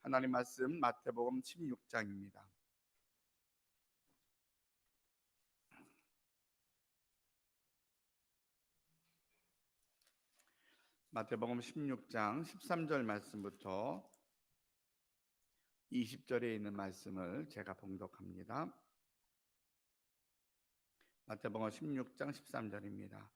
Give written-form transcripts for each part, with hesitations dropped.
하나님 말씀 마태복음 16장입니다. 마태복음 16장 13절 말씀부터 20절에 있는 말씀을 제가 봉독합니다. 마태복음 16장 13절입니다.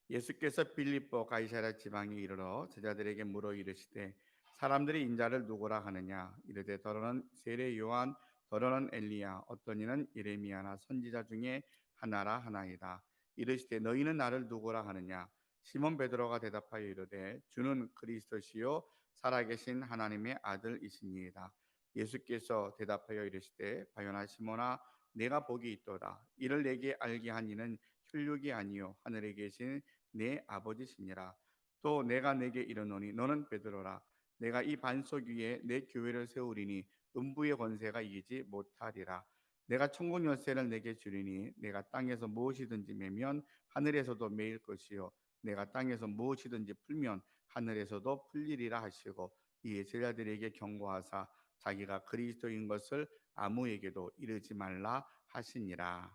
예수께서 빌립보 가이사랴 지방에 이르러 제자들에게 물어 이르시되 사람들이 인자를 누구라 하느냐? 이르되 더러는 세례 요한, 더러는 엘리야, 어떤 이는 예레미야나 선지자 중에 하나라 하나이다. 이르시되 너희는 나를 누구라 하느냐? 시몬 베드로가 대답하여 이르되 주는 그리스도시요 살아계신 하나님의 아들이시니이다. 예수께서 대답하여 이르시되 바요나 시몬아 내가 복이 있도다. 이를 내게 알게 한 이는 혈육이 아니요 하늘에 계신 내 아버지시니라. 또 내가 내게 이르노니 너는 베드로라. 내가 이 반석 위에 내 교회를 세우리니 음부의 권세가 이기지 못하리라. 내가 천국 열쇠를 내게 주리니 내가 땅에서 무엇이든지 매면 하늘에서도 매일 것이요 내가 땅에서 무엇이든지 풀면 하늘에서도 풀리리라 하시고 이에 제자들에게 경고하사 자기가 그리스도인 것을 아무에게도 이르지 말라 하시니라.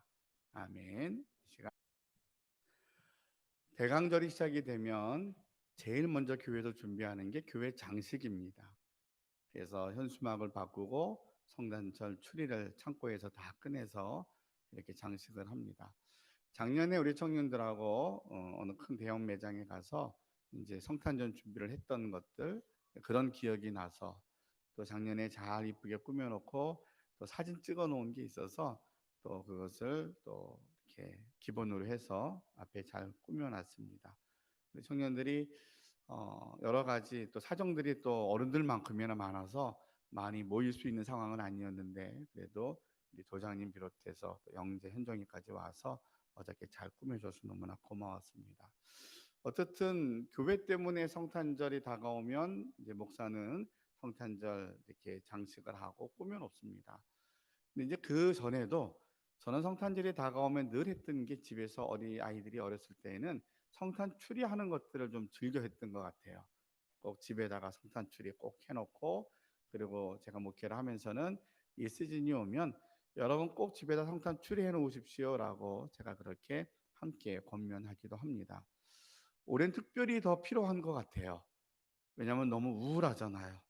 아멘. 대강절이 시작이 되면 제일 먼저 교회에서 준비하는 게 교회 장식입니다. 그래서 현수막을 바꾸고 성탄절 추리를 창고에서 다 꺼내서 이렇게 장식을 합니다. 작년에 우리 청년들하고 어느 큰 대형 매장에 가서 이제 성탄절 준비를 했던 것들, 그런 기억이 나서 또 작년에 잘 이쁘게 꾸며놓고 또 사진 찍어 놓은 게 있어서 또 그것을 또 이렇게 기본으로 해서 앞에 잘 꾸며놨습니다. 우리 청년들이 여러 가지 또 사정들이 또 어른들만큼이나 많아서 많이 모일 수 있는 상황은 아니었는데 그래도 우리 도장님 비롯해서 또 영재 현종이까지 와서 어저께 잘 꾸며줘서 너무나 고마웠습니다. 어쨌든 교회 때문에 성탄절이 다가오면 이제 목사는 성탄절 이렇게 장식을 하고 꾸며놓습니다. 근데 이제 그 전에도 저는 성탄절이 다가오면 늘 했던 게 집에서 어린 아이들이 어렸을 때에는 성탄 추리하는 것들을 좀 즐겨 했던 것 같아요. 꼭 집에다가 성탄 추리 꼭 해놓고 그리고 제가 목회를 하면서는 이 시즌이 오면 여러분 꼭 집에다 성탄 추리 해놓으십시오라고 제가 그렇게 함께 권면하기도 합니다. 올해는 특별히 더 필요한 것 같아요. 왜냐하면 너무 우울하잖아요.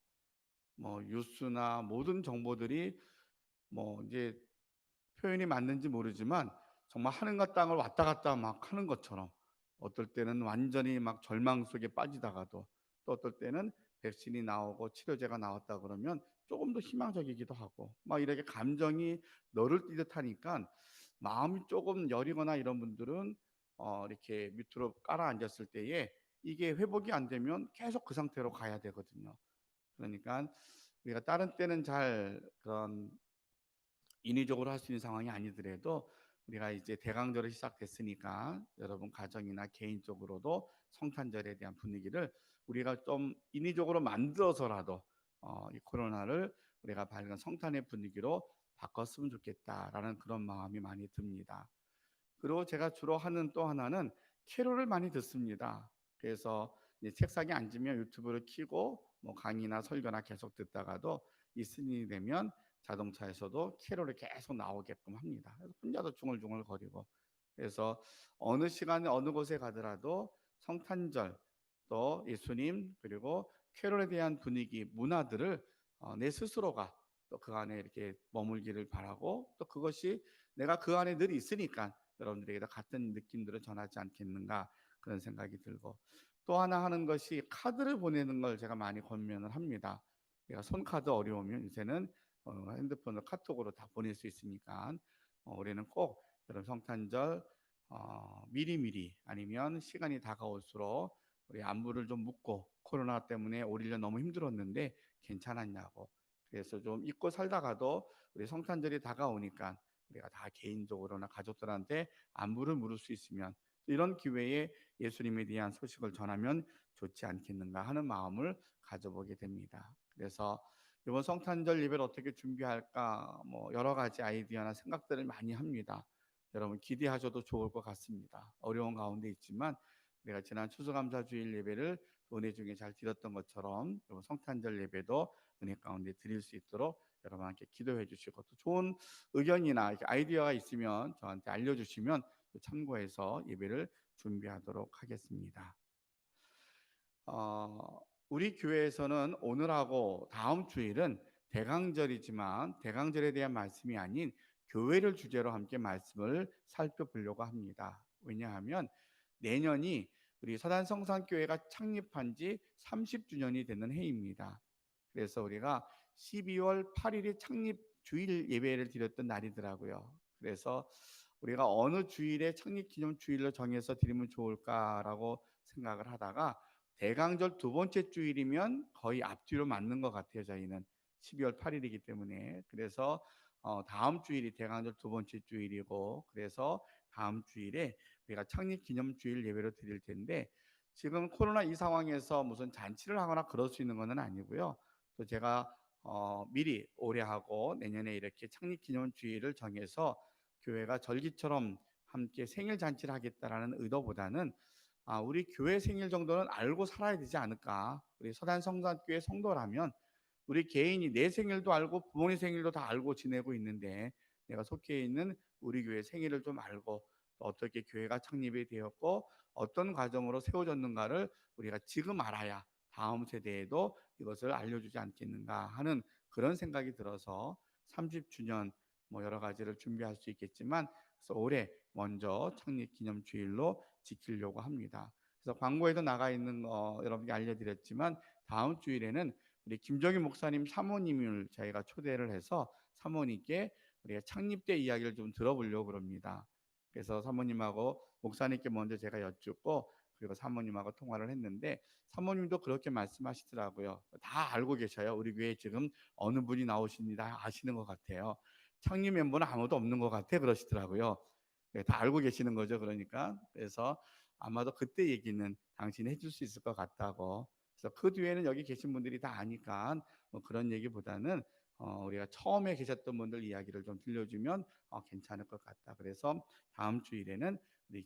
뭐 뉴스나 모든 정보들이 뭐 이제 표현이 맞는지 모르지만 정말 하늘과 땅을 왔다 갔다 막 하는 것처럼 어떨 때는 완전히 막 절망 속에 빠지다가도 또 어떨 때는 백신이 나오고 치료제가 나왔다 그러면 조금 더 희망적이기도 하고 막 이렇게 감정이 너를 띄듯 하니까 마음이 조금 여리거나 이런 분들은 이렇게 밑으로 깔아앉았을 때에 이게 회복이 안 되면 계속 그 상태로 가야 되거든요. 그러니까 우리가 다른 때는 잘 그런 인위적으로 할 수 있는 상황이 아니더라도 우리가 이제 대강절이 시작됐으니까 여러분 가정이나 개인적으로도 성탄절에 대한 분위기를 우리가 좀 인위적으로 만들어서라도 이 코로나를 우리가 밝은 성탄의 분위기로 바꿨으면 좋겠다라는 그런 마음이 많이 듭니다. 그리고 제가 주로 하는 또 하나는 캐롤을 많이 듣습니다. 그래서 이제 책상에 앉으면 유튜브를 켜고 뭐 강의나 설교나 계속 듣다가도 이슬이 되면 자동차에서도 캐롤이 계속 나오게끔 합니다. 그래서 혼자도 중얼중얼 거리고 그래서 어느 시간에 어느 곳에 가더라도 성탄절 또 예수님 그리고 캐롤에 대한 분위기 문화들을 내 스스로가 또 그 안에 이렇게 머물기를 바라고 또 그것이 내가 그 안에 늘 있으니까 여러분들에게도 같은 느낌들을 전하지 않겠는가 그런 생각이 들고 또 하나 하는 것이 카드를 보내는 걸 제가 많이 권면을 합니다. 내가 손카드 어려우면 요새는 핸드폰으로 카톡으로 다 보낼 수 있으니까 올해는 꼭 여러분 성탄절 미리미리 아니면 시간이 다가올수록 우리 안부를 좀 묻고 코로나 때문에 올 1년 너무 힘들었는데 괜찮았냐고 그래서 좀 잊고 살다가도 우리 성탄절이 다가오니까 우리가 다 개인적으로나 가족들한테 안부를 물을 수 있으면 이런 기회에 예수님에 대한 소식을 전하면 좋지 않겠는가 하는 마음을 가져보게 됩니다. 그래서 이번 성탄절 예배를 어떻게 준비할까 뭐 여러 가지 아이디어나 생각들을 많이 합니다. 여러분 기대하셔도 좋을 것 같습니다. 어려운 가운데 있지만 우리가 지난 추수감사주일 예배를 은혜 중에 잘 드렸던 것처럼 성탄절 예배도 은혜 가운데 드릴 수 있도록 여러분 함께 기도해 주시고, 또 좋은 의견이나 아이디어가 있으면 저한테 알려주시면 참고해서 예배를 준비하도록 하겠습니다. 우리 교회에서는 오늘하고 다음 주일은 대강절이지만 대강절에 대한 말씀이 아닌 교회를 주제로 함께 말씀을 살펴보려고 합니다. 왜냐하면 내년이 우리 서단성산교회가 창립한 지 30주년이 되는 해입니다. 그래서 우리가 12월 8일이 창립 주일 예배를 드렸던 날이더라고요. 그래서 우리가 어느 주일에 창립 기념 주일로 정해서 드리면 좋을까라고 생각을 하다가, 대강절 두 번째 주일이면 거의 앞뒤로 맞는 것 같아요. 저희는 12월 8일이기 때문에. 그래서 다음 주일이 대강절 두 번째 주일이고, 그래서 다음 주일에 우리가 창립 기념 주일 예배로 드릴 텐데, 지금 코로나 이 상황에서 무슨 잔치를 하거나 그럴 수 있는 것은 아니고요. 또 제가 미리 올해 하고 내년에 이렇게 창립 기념 주일을 정해서 교회가 절기처럼 함께 생일 잔치를 하겠다라는 의도보다는, 우리 교회 생일 정도는 알고 살아야 되지 않을까. 우리 서단성산교회 성도라면 우리 개인이 내 생일도 알고 부모님 생일도 다 알고 지내고 있는데, 내가 속해 있는 우리 교회 생일을 좀 알고, 또 어떻게 교회가 창립이 되었고 어떤 과정으로 세워졌는가를 우리가 지금 알아야 다음 세대에도 이것을 알려주지 않겠는가 하는 그런 생각이 들어서, 30주년 여러 가지를 준비할 수 있겠지만, 그래서 올해 먼저 창립 기념 주일로 지키려고 합니다. 그래서 광고에도 나가 있는 거 여러분께 알려드렸지만, 다음 주일에는 우리 김정희 목사님 사모님을 저희가 초대를 해서 사모님께 우리가 창립 때 이야기를 좀 들어보려고 합니다. 그래서 사모님하고 목사님께 먼저 제가 여쭙고, 그리고 사모님하고 통화를 했는데 사모님도 그렇게 말씀하시더라고요. 다 알고 계셔요. 우리 교회에 지금 어느 분이 나오십니다 아시는 것 같아요. 창립 멤버는 아무도 없는 것 같아 그러시더라고요. 네, 다 알고 계시는 거죠. 그러니까 그래서 아마도 그때 얘기는 당신이 해줄 수 있을 것 같다고. 그래서 그 뒤에는 여기 계신 분들이 다 아니까 그런 얘기보다는 우리가 처음에 계셨던 분들 이야기를 좀 들려주면 괜찮을 것 같다. 그래서 다음 주일에는 우리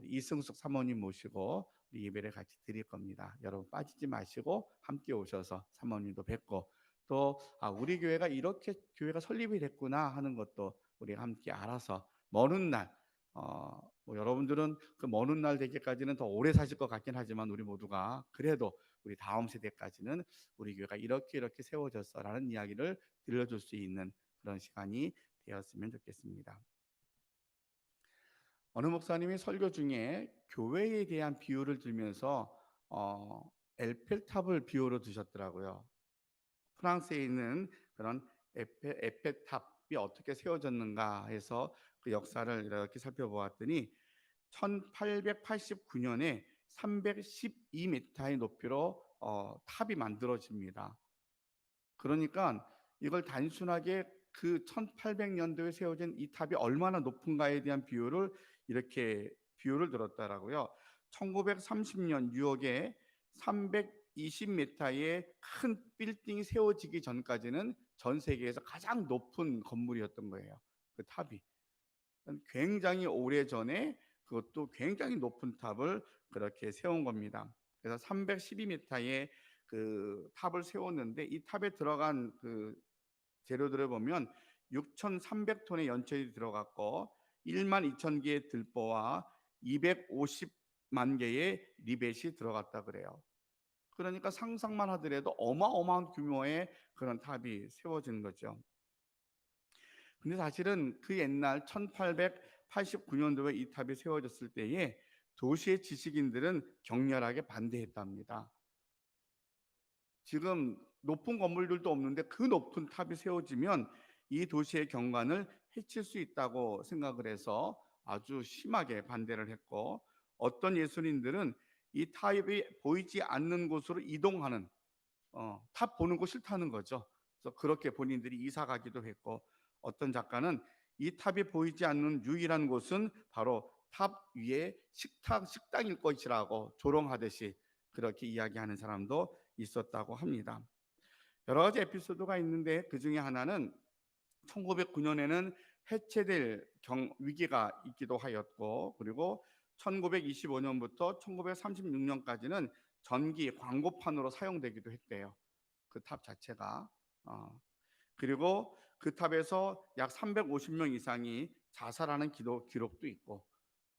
이승숙 사모님 모시고 우리 예배를 같이 드릴 겁니다. 여러분 빠지지 마시고 함께 오셔서 사모님도 뵙고, 또 우리 교회가 이렇게 교회가 설립이 됐구나 하는 것도 우리가 함께 알아서, 먼 날 여러분들은 그 먼 날 되기까지는 더 오래 사실 것 같긴 하지만, 우리 모두가 그래도 우리 다음 세대까지는 우리 교회가 이렇게 이렇게 세워졌어라는 이야기를 들려줄 수 있는 그런 시간이 되었으면 좋겠습니다. 어느 목사님이 설교 중에 교회에 대한 비유를 들면서 에펠탑을 비유로 드셨더라고요. 프랑스에 있는 그런 에펠탑이 어떻게 세워졌는가 해서 그 역사를 이렇게 살펴보았더니, 1889년에 312m의 높이로 탑이 만들어집니다. 그러니까 이걸 단순하게 그 1800년도에 세워진 이 탑이 얼마나 높은가에 대한 비유를 이렇게 비유를 들었더라고요. 1930년 뉴욕에 320m의 큰 빌딩이 세워지기 전까지는 전 세계에서 가장 높은 건물이었던 거예요. 그 탑이 굉장히 오래 전에 그것도 굉장히 높은 탑을 그렇게 세운 겁니다. 그래서 312m의 그 탑을 세웠는데, 이 탑에 들어간 그 재료들을 보면 6,300톤의 연철이 들어갔고 12,000개의 들보와 250만 개의 리벳이 들어갔다 그래요. 그러니까 상상만 하더라도 어마어마한 규모의 그런 탑이 세워진 거죠. 근데 사실은 그 옛날 1889년도에 이 탑이 세워졌을 때에 도시의 지식인들은 격렬하게 반대했답니다. 지금 높은 건물들도 없는데 그 높은 탑이 세워지면 이 도시의 경관을 해칠 수 있다고 생각을 해서 아주 심하게 반대를 했고, 어떤 예술인들은 이 탑이 보이지 않는 곳으로 이동하는, 탑 보는 거 싫다는 거죠. 그래서 그렇게 본인들이 이사 가기도 했고, 어떤 작가는 이 탑이 보이지 않는 유일한 곳은 바로 탑 위에 식당일 것이라고 조롱하듯이 그렇게 이야기하는 사람도 있었다고 합니다. 여러 가지 에피소드가 있는데, 그 중에 하나는 1909년에는 해체될 위기가 있기도 하였고, 그리고 1925년부터 1936년까지는 전기 광고판으로 사용되기도 했대요. 그 탑 자체가. 그리고 그 탑에서 약 350명 이상이 자살하는 기록도 있고,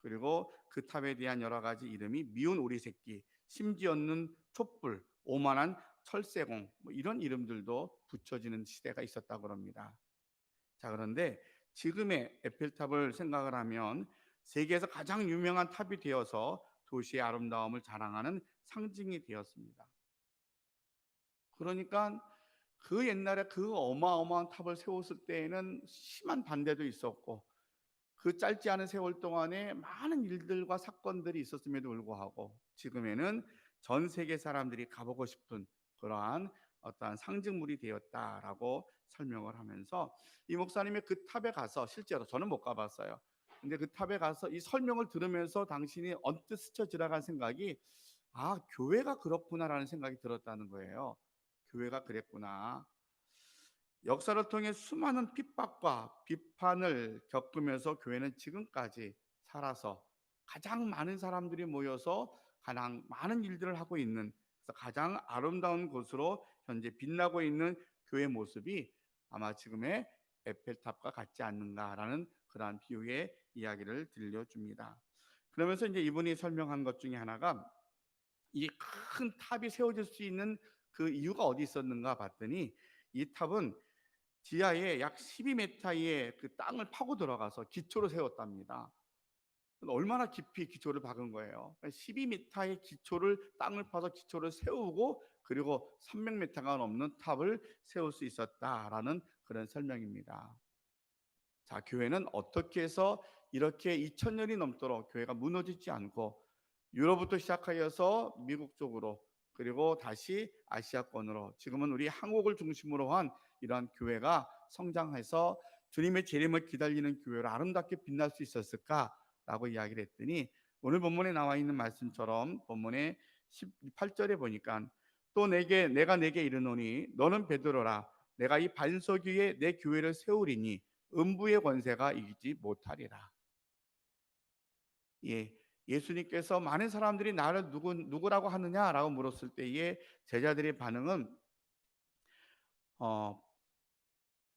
그리고 그 탑에 대한 여러 가지 이름이 미운 오리 새끼, 심지어는 촛불, 오만한 철새공, 뭐 이런 이름들도 붙여지는 시대가 있었다고 합니다. 자, 그런데 지금의 에펠탑을 생각을 하면 세계에서 가장 유명한 탑이 되어서 도시의 아름다움을 자랑하는 상징이 되었습니다. 그러니까 그 옛날에 그 어마어마한 탑을 세웠을 때에는 심한 반대도 있었고, 그 짧지 않은 세월 동안에 많은 일들과 사건들이 있었음에도 불구하고 지금에는 전 세계 사람들이 가보고 싶은 그러한 어떠한 상징물이 되었다라고 설명을 하면서, 이 목사님의 그 탑에 가서, 실제로 저는 못 가봤어요. 근데 그 탑에 가서 이 설명을 들으면서 당신이 언뜻 스쳐 지나간 생각이, 아, 교회가 그렇구나라는 생각이 들었다는 거예요. 교회가 그랬구나. 역사를 통해 수많은 핍박과 비판을 겪으면서 교회는 지금까지 살아서 가장 많은 사람들이 모여서 가장 많은 일들을 하고 있는, 그래서 가장 아름다운 곳으로 현재 빛나고 있는 교회 모습이 아마 지금의 에펠탑과 같지 않는가라는 그러한 비유의 이야기를 들려줍니다. 그러면서 이제 이분이 설명한 것 중에 하나가, 이 큰 탑이 세워질 수 있는 그 이유가 어디 있었는가 봤더니, 이 탑은 지하에 약 12m의 그 땅을 파고 들어가서 기초를 세웠답니다. 얼마나 깊이 기초를 박은 거예요. 12m의 기초를, 땅을 파서 기초를 세우고, 그리고 300m가 넘는 탑을 세울 수 있었다라는 그런 설명입니다. 자, 교회는 어떻게 해서 이렇게 2000년이 넘도록 교회가 무너지지 않고 유럽부터 시작하여서 미국 쪽으로, 그리고 다시 아시아권으로, 지금은 우리 한국을 중심으로 한 이러한 교회가 성장해서 주님의 재림을 기다리는 교회로 아름답게 빛날 수 있었을까라고 이야기를 했더니, 오늘 본문에 나와 있는 말씀처럼 본문의 18절에 보니까, 또 내가 내게 이르노니 너는 베드로라, 내가 이 반석 위에 내 교회를 세우리니 음부의 권세가 이기지 못하리라. 예, 예수님께서 많은 사람들이 나를 누구라고 하느냐라고 물었을 때에 제자들의 반응은 어,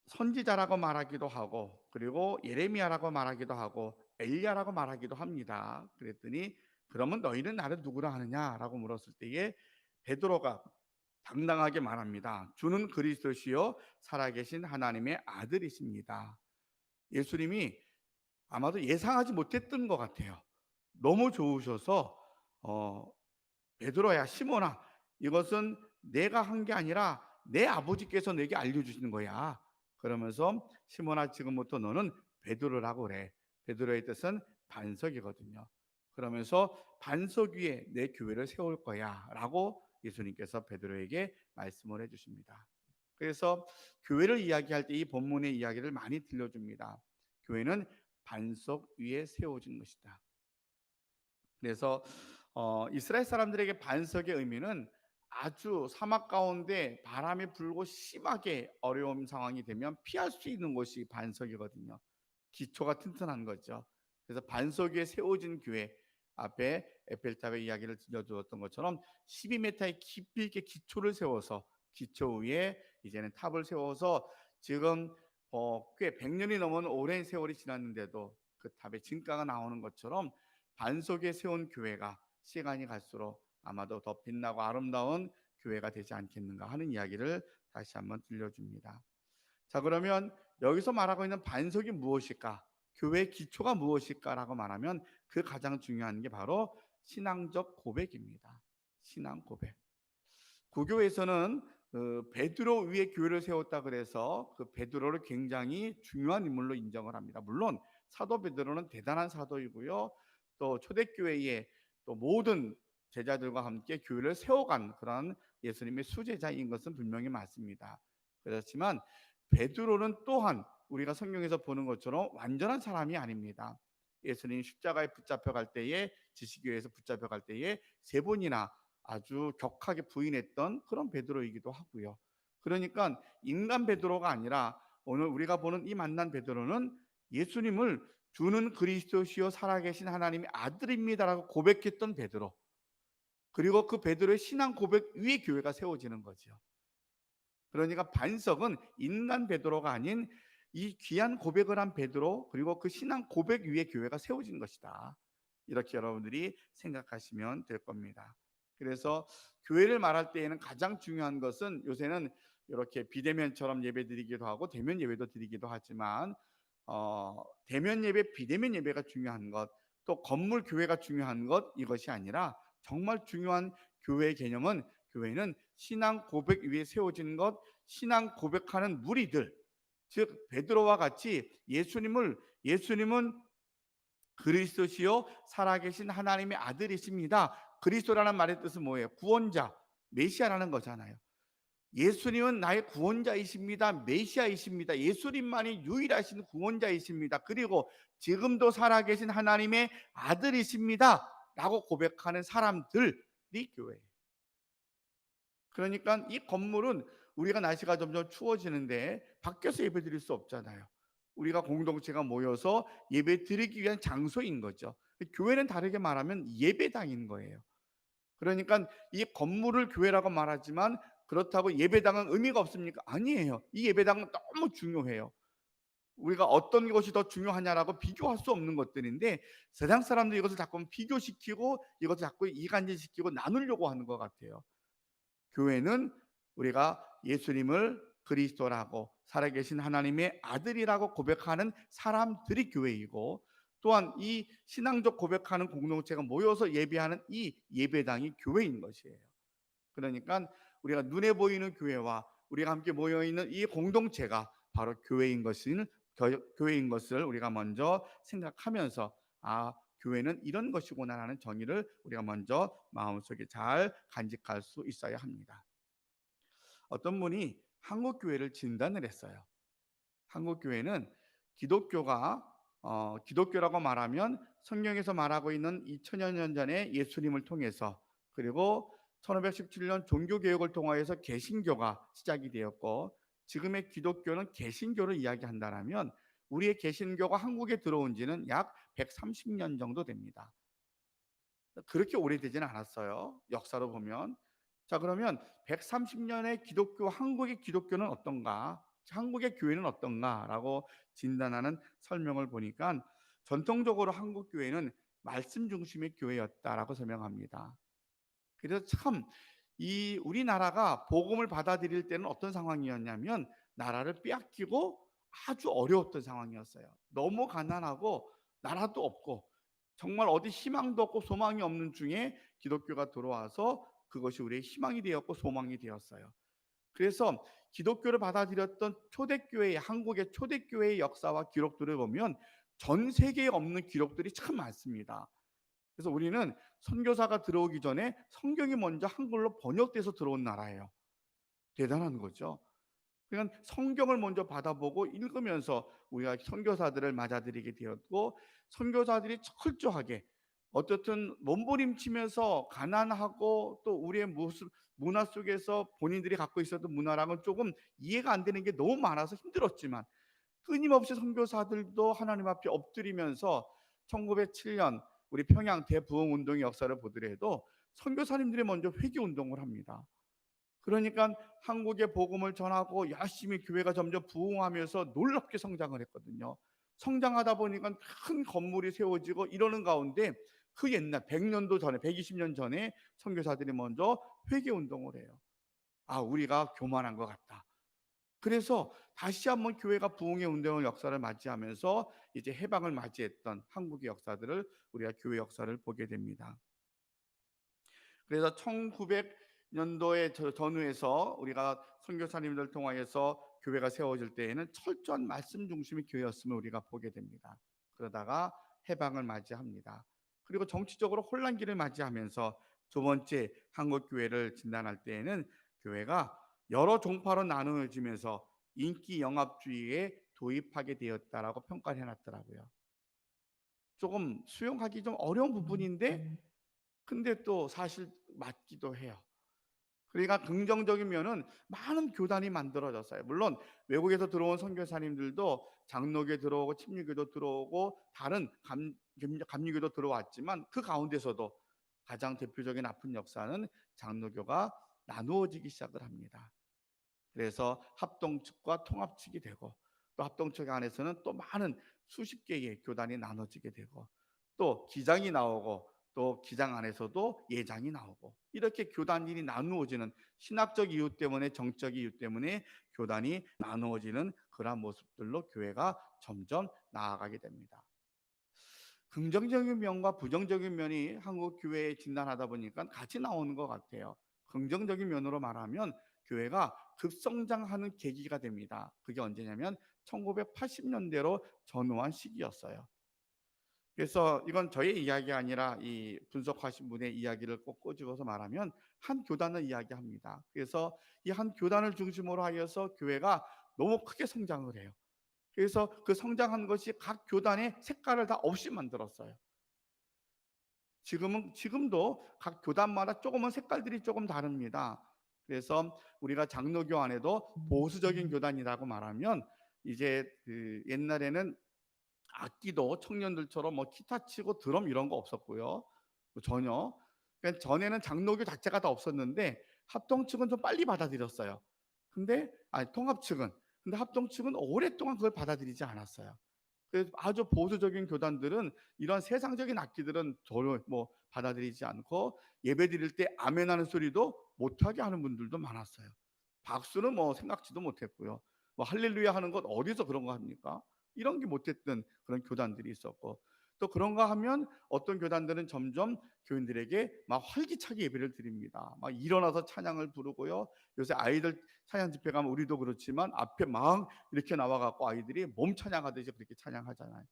선지자라고 말하기도 하고, 그리고 예레미야라고 말하기도 하고, 엘리야라고 말하기도 합니다. 그랬더니, 그러면 너희는 나를 누구라 하느냐라고 물었을 때에 베드로가 당당하게 말합니다. 주는 그리스도시요 살아계신 하나님의 아들이십니다. 예수님이 아마도 예상하지 못했던 것 같아요. 너무 좋으셔서 베드로야, 시몬아, 이것은 내가 한 게 아니라 내 아버지께서 내게 알려주시는 거야. 그러면서 시몬아, 지금부터 너는 베드로라고 그래. 베드로의 뜻은 반석이거든요. 그러면서 반석 위에 내 교회를 세울 거야 라고 예수님께서 베드로에게 말씀을 해주십니다. 그래서 교회를 이야기할 때 이 본문의 이야기를 많이 들려줍니다. 교회는 반석 위에 세워진 것이다. 그래서 이스라엘 사람들에게 반석의 의미는 아주 사막 가운데 바람이 불고 심하게 어려운 상황이 되면 피할 수 있는 곳이 반석이거든요. 기초가 튼튼한 거죠. 그래서 반석 위에 세워진 교회, 앞에 에펠탑의 이야기를 들려주었던 것처럼 12m의 깊이 있게 기초를 세워서, 기초 위에 이제는 탑을 세워서 지금 꽤 100년이 넘은 오랜 세월이 지났는데도 그 탑에 진가가 나오는 것처럼, 반석에 세운 교회가 시간이 갈수록 아마도 더 빛나고 아름다운 교회가 되지 않겠는가 하는 이야기를 다시 한번 들려줍니다. 자, 그러면 여기서 말하고 있는 반석이 무엇일까? 교회의 기초가 무엇일까라고 말하면 그 가장 중요한 게 바로 신앙적 고백입니다. 신앙 고백. 구교에서는 베드로 위에 교회를 세웠다 그래서 그 베드로를 굉장히 중요한 인물로 인정을 합니다. 물론 사도 베드로는 대단한 사도이고요, 또 초대교회의 또 모든 제자들과 함께 교회를 세워간 그런 예수님의 수제자인 것은 분명히 맞습니다. 그렇지만 베드로는 또한 우리가 성경에서 보는 것처럼 완전한 사람이 아닙니다. 예수님 십자가에 붙잡혀 갈 때에, 지시교회에서 붙잡혀 갈 때에 3번이나 아주 격하게 부인했던 그런 베드로이기도 하고요. 그러니까 인간 베드로가 아니라 오늘 우리가 보는 이 만난 베드로는 예수님을 주는 그리스도시요 살아계신 하나님의 아들입니다라고 고백했던 베드로. 그리고 그 베드로의 신앙 고백 위에 교회가 세워지는 거죠. 그러니까 반석은 인간 베드로가 아닌 이 귀한 고백을 한 베드로, 그리고 그 신앙 고백 위에 교회가 세워진 것이다. 이렇게 여러분들이 생각하시면 될 겁니다. 그래서 교회를 말할 때에는 가장 중요한 것은, 요새는 이렇게 비대면처럼 예배 드리기도 하고 대면 예배도 드리기도 하지만 대면 예배, 비대면 예배가 중요한 것, 또 건물 교회가 중요한 것, 이것이 아니라 정말 중요한 교회의 개념은, 교회는 신앙 고백 위에 세워진 것, 신앙 고백하는 무리들, 즉 베드로와 같이 예수님은 그리스도시요 살아계신 하나님의 아들이십니다. 그리스도라는 말의 뜻은 뭐예요? 구원자, 메시아라는 거잖아요. 예수님은 나의 구원자이십니다. 메시아이십니다. 예수님만이 유일하신 구원자이십니다. 그리고 지금도 살아계신 하나님의 아들이십니다. 라고 고백하는 사람들이 교회예요. 그러니까 이 건물은, 우리가 날씨가 점점 추워지는데 밖에서 예배 드릴 수 없잖아요. 우리가 공동체가 모여서 예배 드리기 위한 장소인 거죠. 교회는 다르게 말하면 예배당인 거예요. 그러니까 이 건물을 교회라고 말하지만, 그렇다고 예배당은 의미가 없습니까? 아니에요. 이 예배당은 너무 중요해요. 우리가 어떤 것이 더 중요하냐라고 비교할 수 없는 것들인데, 세상 사람들이 이것을 자꾸 비교시키고 이것을 자꾸 이간질시키고 나누려고 하는 것 같아요. 교회는 우리가 예수님을 그리스도라고, 살아계신 하나님의 아들이라고 고백하는 사람들이 교회이고, 또한 이 신앙적 고백하는 공동체가 모여서 예배하는 이 예배당이 교회인 것이에요. 그러니까 우리가 눈에 보이는 교회와 우리가 함께 모여 있는 이 공동체가 바로 교회인 것을 우리가 먼저 생각하면서, 교회는 이런 것이구나라는 정의를 우리가 먼저 마음속에 잘 간직할 수 있어야 합니다. 어떤 분이 한국 교회를 진단을 했어요. 한국 교회는 기독교라고 말하면 성경에서 말하고 있는 2000여 년 전에 예수님을 통해서, 그리고 1517년 종교개혁을 통하여서 개신교가 시작이 되었고, 지금의 기독교는 개신교를 이야기한다면 우리의 개신교가 한국에 들어온 지는 약 130년 정도 됩니다. 그렇게 오래되지는 않았어요, 역사로 보면. 자, 그러면 130년의 기독교, 한국의 기독교는 어떤가? 한국의 교회는 어떤가라고 진단하는 설명을 보니까, 전통적으로 한국 교회는 말씀 중심의 교회였다라고 설명합니다. 그래서 참, 이 우리나라가 복음을 받아들일 때는 어떤 상황이었냐면, 나라를 빼앗기고 아주 어려웠던 상황이었어요. 너무 가난하고 나라도 없고 정말 어디 희망도 없고 소망이 없는 중에 기독교가 들어와서 그것이 우리의 희망이 되었고 소망이 되었어요. 그래서 기독교를 받아들였던 초대교회, 한국의 초대교회의 역사와 기록들을 보면 전 세계에 없는 기록들이 참 많습니다. 그래서 우리는 선교사가 들어오기 전에 성경이 먼저 한글로 번역돼서 들어온 나라예요. 대단한 거죠. 그러니까 성경을 먼저 받아보고 읽으면서 우리가 선교사들을 맞아들이게 되었고, 선교사들이 철저하게, 어쨌든 몸부림치면서 가난하고 또 우리의 모습, 문화 속에서 본인들이 갖고 있었던 문화랑은 조금 이해가 안 되는 게 너무 많아서 힘들었지만, 끊임없이 선교사들도 하나님 앞에 엎드리면서 1907년 우리 평양 대부흥 운동의 역사를 보더라도 선교사님들이 먼저 회개 운동을 합니다. 그러니까 한국의 복음을 전하고 열심히 교회가 점점 부흥하면서 놀랍게 성장을 했거든요. 성장하다 보니까 큰 건물이 세워지고 이러는 가운데, 그 옛날 100년도 전에, 120년 전에 선교사들이 먼저 회개 운동을 해요. 우리가 교만한 것 같다. 그래서 다시 한번 교회가 부흥의 운동의 역사를 맞이하면서 이제 해방을 맞이했던 한국의 역사들을, 우리가 교회 역사를 보게 됩니다. 그래서 1900년도의 전후에서 우리가 선교사님들 통하여서 교회가 세워질 때에는 철저한 말씀 중심의 교회였음을 우리가 보게 됩니다. 그러다가 해방을 맞이합니다. 그리고 정치적으로 혼란기를 맞이하면서 두 번째 한국 교회를 진단할 때에는, 교회가 여러 종파로 나누어지면서 인기 영합주의에 도입하게 되었다라고 평가를 해놨더라고요. 조금 수용하기 좀 어려운 부분인데, 근데 또 사실 맞기도 해요. 그러니까 긍정적인 면은 많은 교단이 만들어졌어요. 물론 외국에서 들어온 선교사님들도 장로교 들어오고 침례교도 들어오고 다른 감리교도 들어왔지만, 그 가운데서도 가장 대표적인 아픈 역사는 장로교가 나누어지기 시작을 합니다. 그래서 합동측과 통합측이 되고, 또 합동측 안에서는 또 많은 수십 개의 교단이 나눠지게 되고, 또 기장이 나오고, 또 기장 안에서도 예장이 나오고, 이렇게 교단이 나누어지는, 신학적 이유 때문에, 정적 이유 때문에 교단이 나누어지는 그러한 모습들로 교회가 점점 나아가게 됩니다. 긍정적인 면과 부정적인 면이 한국 교회에 진단하다 보니까 같이 나오는 것 같아요. 긍정적인 면으로 말하면 교회가 급성장하는 계기가 됩니다. 그게 언제냐면 1980년대로 전후한 시기였어요. 그래서 이건 저의 이야기가 아니라 이 분석하신 분의 이야기를 꼭 꼬집어서 말하면 한 교단을 이야기합니다. 그래서 이 한 교단을 중심으로 하여서 교회가 너무 크게 성장을 해요. 그래서 그 성장한 것이 각 교단의 색깔을 다 없이 만들었어요. 지금도 각 교단마다 조금은 색깔들이 조금 다릅니다. 그래서 우리가 장로교 안에도 보수적인 교단이라고 말하면, 이제 그 옛날에는 악기도 청년들처럼 뭐 기타 치고 드럼 이런 거 없었고요. 전혀. 그러니까 전에는 장로교 자체가 다 없었는데 합동 측은 좀 빨리 받아들였어요. 근데 아니 통합 측은, 근데 합동 측은 오랫동안 그걸 받아들이지 않았어요. 그래서 아주 보수적인 교단들은 이런 세상적인 악기들은 전혀 뭐 받아들이지 않고, 예배 드릴 때 아멘하는 소리도 못하게 하는 분들도 많았어요. 박수는 뭐 생각지도 못했고요. 뭐 할렐루야 하는 것 어디서 그런 거 합니까? 이런 게 못했던 그런 교단들이 있었고, 또 그런가 하면 어떤 교단들은 점점 교인들에게 막 활기차게 예배를 드립니다. 막 일어나서 찬양을 부르고요. 요새 아이들 찬양 집회 가면 우리도 그렇지만 앞에 막 이렇게 나와 갖고 아이들이 몸 찬양하듯이 그렇게 찬양하잖아요.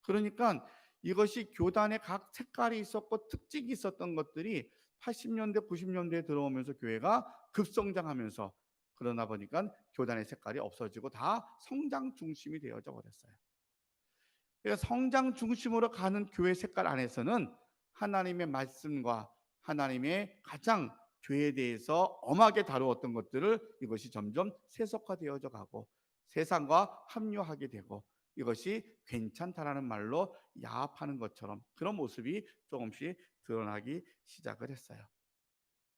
그러니까 이것이 교단의 각 색깔이 있었고 특징이 있었던 것들이 80년대, 90년대에 들어오면서 교회가 급성장하면서, 그러다 보니까 교단의 색깔이 없어지고 다 성장 중심이 되어져 버렸어요. 그러니까 성장 중심으로 가는 교회 색깔 안에서는 하나님의 말씀과 하나님의 가장 죄에 대해서 엄하게 다루었던 것들을, 이것이 점점 세속화되어져 가고 세상과 합류하게 되고, 이것이 괜찮다라는 말로 야합하는 것처럼 그런 모습이 조금씩 드러나기 시작을 했어요.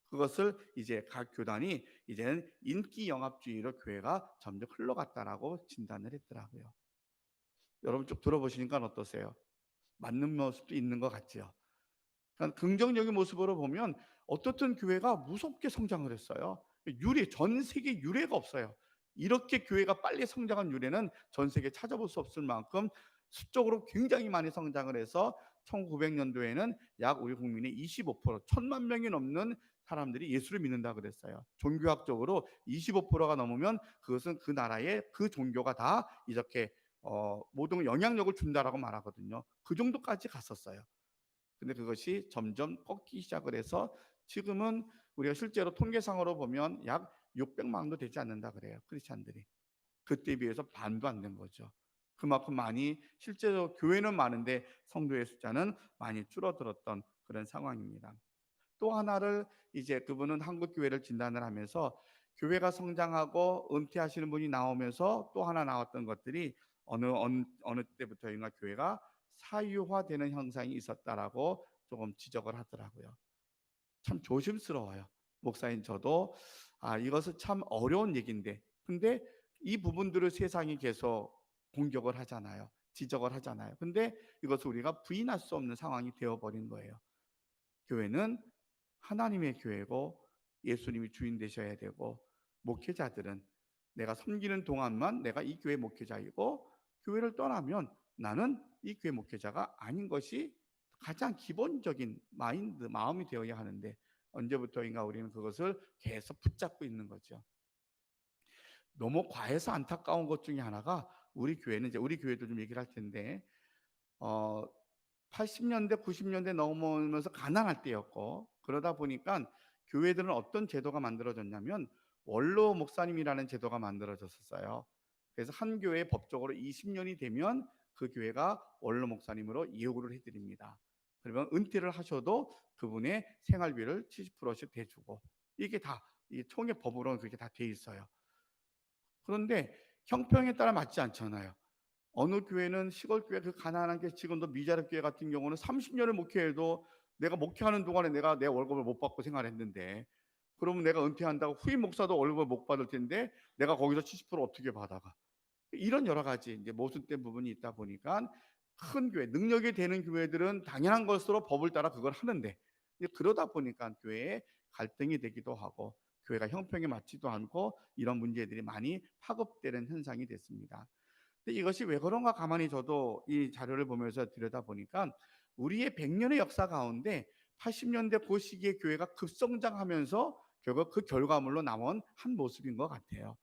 그것을 이제 각 교단이 이제는 인기 영합주의로 교회가 점점 흘러갔다라고 진단을 했더라고요. 여러분 쭉 들어보시니까 어떠세요? 맞는 모습도 있는 것 같죠. 그러니까 긍정적인 모습으로 보면 어떻든 교회가 무섭게 성장을 했어요. 전 세계 유례가 없어요. 이렇게 교회가 빨리 성장한 유례는 전 세계에 찾아볼 수 없을 만큼 수적으로 굉장히 많이 성장을 해서 1900년도에는 약 우리 국민의 25%, 1000만 명이 넘는 사람들이 예수를 믿는다 그랬어요. 종교학적으로 25%가 넘으면 그것은 그 나라의 그 종교가 다 이렇게 모든 영향력을 준다라고 말하거든요. 그 정도까지 갔었어요. 근데 그것이 점점 꺾이기 시작을 해서 지금은 우리가 실제로 통계상으로 보면 약 600만도 되지 않는다 그래요. 크리스찬들이. 그때에 비해서 반도 안 된 거죠. 그만큼 많이 실제로 교회는 많은데 성도의 숫자는 많이 줄어들었던 그런 상황입니다. 또 하나를, 이제 그분은 한국 교회를 진단을 하면서 교회가 성장하고 은퇴하시는 분이 나오면서 또 하나 나왔던 것들이 어느 때부터인가 교회가 사유화되는 현상이 있었다라고 조금 지적을 하더라고요. 참 조심스러워요. 목사인 저도 이것은 참 어려운 얘기인데, 근데 이 부분들을 세상이 계속 공격을 하잖아요. 지적을 하잖아요. 근데 이것을 우리가 부인할 수 없는 상황이 되어버린 거예요. 교회는 하나님의 교회고 예수님이 주인 되셔야 되고, 목회자들은 내가 섬기는 동안만 내가 이 교회 목회자이고, 교회를 떠나면 나는 이 교회 목회자가 아닌 것이 가장 기본적인 마음이 되어야 하는데, 언제부터인가 우리는 그것을 계속 붙잡고 있는 거죠. 너무 과해서 안타까운 것 중에 하나가, 우리 교회는, 이제 우리 교회도 좀 얘기를 할 텐데, 어, 80년대, 90년대 넘어오면서 가난할 때였고, 그러다 보니까 교회들은 어떤 제도가 만들어졌냐면 원로 목사님이라는 제도가 만들어졌었어요. 그래서 한 교회 법적으로 20년이 되면 그 교회가 원로 목사님으로 예우를 해드립니다. 그러면 은퇴를 하셔도 그분의 생활비를 70%씩 대주고, 이게 다 이 총회 법으로는 그렇게 다 돼 있어요. 그런데 형평에 따라 맞지 않잖아요. 어느 교회는 시골 교회, 그 가난한 게 지금도 미자립 교회 같은 경우는 30년을 목회해도 내가 목회하는 동안에 내가 내 월급을 못 받고 생활했는데, 그러면 내가 은퇴한다고 후임 목사도 월급을 못 받을 텐데 내가 거기서 70% 어떻게 받아가? 이런 여러 가지 이제 모순된 부분이 있다 보니까 큰 교회, 능력이 되는 교회들은 당연한 것으로 법을 따라 그걸 하는데, 이제 그러다 보니까 교회에 갈등이 되기도 하고 교회가 형평에 맞지도 않고 이런 문제들이 많이 파급되는 현상이 됐습니다. 근데 이것이 왜 그런가 가만히 저도 이 자료를 보면서 들여다보니까 우리의 100년의 역사 가운데 80년대 그 시기에 교회가 급성장하면서 결국 그 결과물로 나온 한 모습인 것 같아요.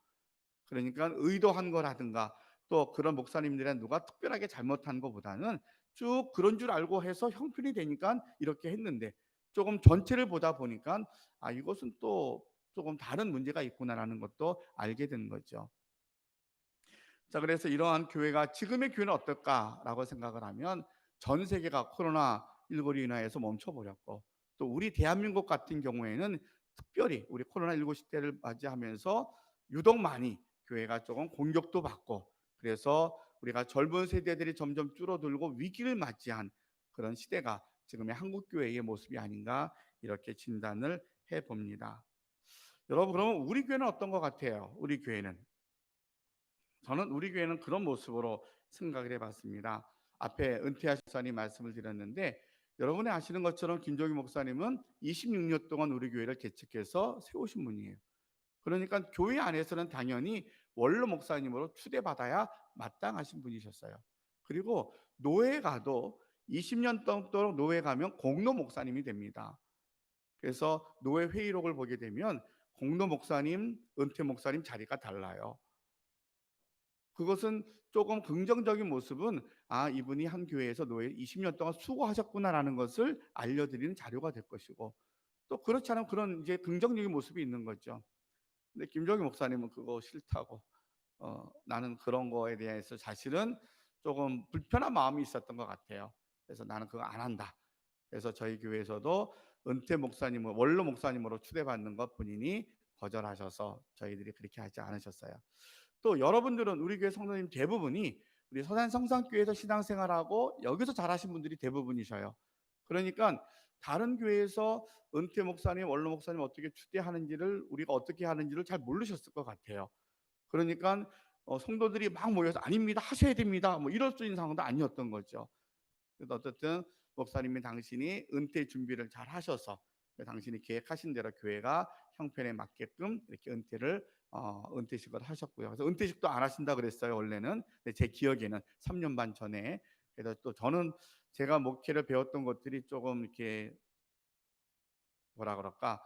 그러니까 의도한 거라든가 또 그런 목사님들이 누가 특별하게 잘못한 것보다는 쭉 그런 줄 알고 해서 형편이 되니까 이렇게 했는데, 조금 전체를 보다 보니까 아, 이것은 또 조금 다른 문제가 있구나라는 것도 알게 된 거죠. 자, 그래서 이러한 교회가 지금의 교회는 어떨까라고 생각을 하면 전 세계가 코로나19로 인하여서 멈춰버렸고, 또 우리 대한민국 같은 경우에는 특별히 우리 코로나19 시대를 맞이하면서 유독 많이 교회가 조금 공격도 받고, 그래서 우리가 젊은 세대들이 점점 줄어들고 위기를 맞이한 그런 시대가 지금의 한국 교회의 모습이 아닌가 이렇게 진단을 해봅니다. 여러분, 그러면 우리 교회는 어떤 것 같아요? 우리 교회는, 저는 우리 교회는 그런 모습으로 생각을 해봤습니다. 앞에 은퇴하신 목사님 말씀을 드렸는데, 여러분이 아시는 것처럼 김종희 목사님은 26년 동안 우리 교회를 개척해서 세우신 분이에요. 그러니까 교회 안에서는 당연히 원로 목사님으로 추대받아야 마땅하신 분이셨어요. 그리고 노예 가도 20년 동안 노예 가면 공로 목사님이 됩니다. 그래서 노예 회의록을 보게 되면 공로 목사님, 은퇴 목사님 자리가 달라요. 그것은 조금 긍정적인 모습은 아, 이분이 한 교회에서 노예 20년 동안 수고하셨구나라는 것을 알려드리는 자료가 될 것이고, 또 그렇지 않으면 그런 이제 긍정적인 모습이 있는 거죠. 근데 김정희 목사님은 그거 싫다고, 나는 그런 거에 대해서 사실은 조금 불편한 마음이 있었던 것 같아요. 그래서 나는 그거 안 한다. 그래서 저희 교회에서도 은퇴 목사님을 원로 목사님으로 추대받는 것 본인이 거절하셔서 저희들이 그렇게 하지 않으셨어요. 또 여러분들은 우리 교회 성도님 대부분이 우리 서산 성산교회에서 신앙생활하고 여기서 자라신 분들이 대부분이셔요. 그러니까 다른 교회에서 은퇴 목사님, 원로 목사님 어떻게 추대하는지를, 우리가 어떻게 하는지를 잘 모르셨을 것 같아요. 그러니까 성도들이 막 모여서 아닙니다, 하셔야 됩니다, 뭐 이럴 수 있는 상황도 아니었던 거죠. 그래서 어쨌든 목사님이 당신이 은퇴 준비를 잘 하셔서 당신이 계획하신 대로 교회가 형편에 맞게끔 이렇게 은퇴식을 하셨고요. 그래서 은퇴식도 안 하신다 그랬어요 원래는. 근데 제 기억에는 3년 반 전에. 그래서 또 저는 제가 목회를 배웠던 것들이 조금 이렇게 뭐라 그럴까,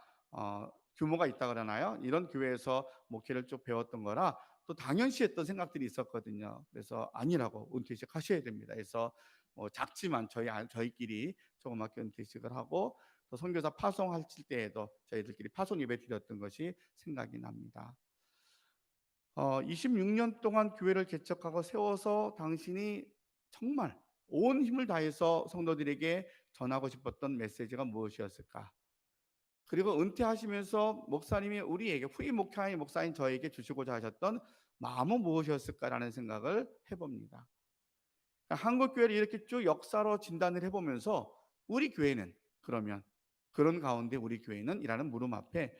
규모가 있다 그러나요? 이런 교회에서 목회를 쭉 배웠던 거라 또 당연시했던 생각들이 있었거든요. 그래서 아니라고, 은퇴식 하셔야 됩니다. 그래서 작지만 저희끼리 조그맣게 은퇴식을 하고, 또 선교사 파송하실 때에도 저희들끼리 파송 예배 드렸던 것이 생각이 납니다. 26년 동안 교회를 개척하고 세워서 당신이 정말 온 힘을 다해서 성도들에게 전하고 싶었던 메시지가 무엇이었을까? 그리고 은퇴하시면서 목사님이 우리에게, 후임 목사인 저에게 주시고자 하셨던 마음은 무엇이었을까라는 생각을 해봅니다. 그러니까 한국 교회를 이렇게 쭉 역사로 진단을 해보면서 우리 교회는 그러면, 그런 가운데 우리 교회는 이라는 물음 앞에